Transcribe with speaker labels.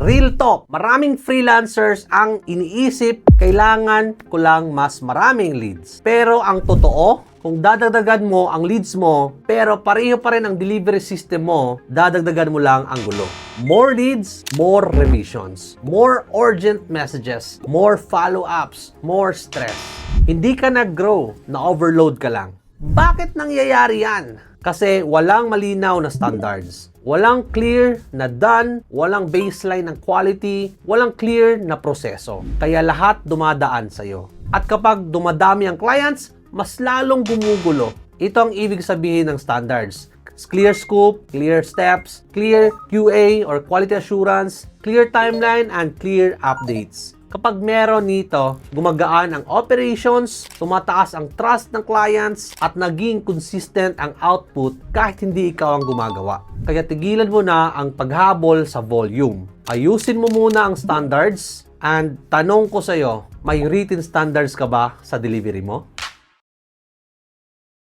Speaker 1: Real talk, maraming freelancers ang iniisip, kailangan ko lang mas maraming leads. Pero ang totoo, kung dadagdagan mo ang leads mo, pero pareho pa rin ang delivery system mo, dadagdagan mo lang ang gulo. More leads, more revisions, more urgent messages, more follow-ups, more stress. Hindi ka nag-grow, na-overload ka lang. Bakit nangyayari yan? Kasi walang malinaw na standards. Walang clear na done, walang baseline ng quality, walang clear na proseso. Kaya lahat dumadaan sa'yo. At kapag dumadami ang clients, mas lalong gumugulo. Ito ang ibig sabihin ng standards. Clear scope, clear steps, clear QA or quality assurance, clear timeline, and clear updates. Kapag meron nito, gumagaan ang operations, tumataas ang trust ng clients, at naging consistent ang output kahit hindi ikaw ang gumagawa. Kaya tigilan mo na ang paghabol sa volume. Ayusin mo muna ang standards, and tanong ko sa'yo, may written standards ka ba sa delivery mo?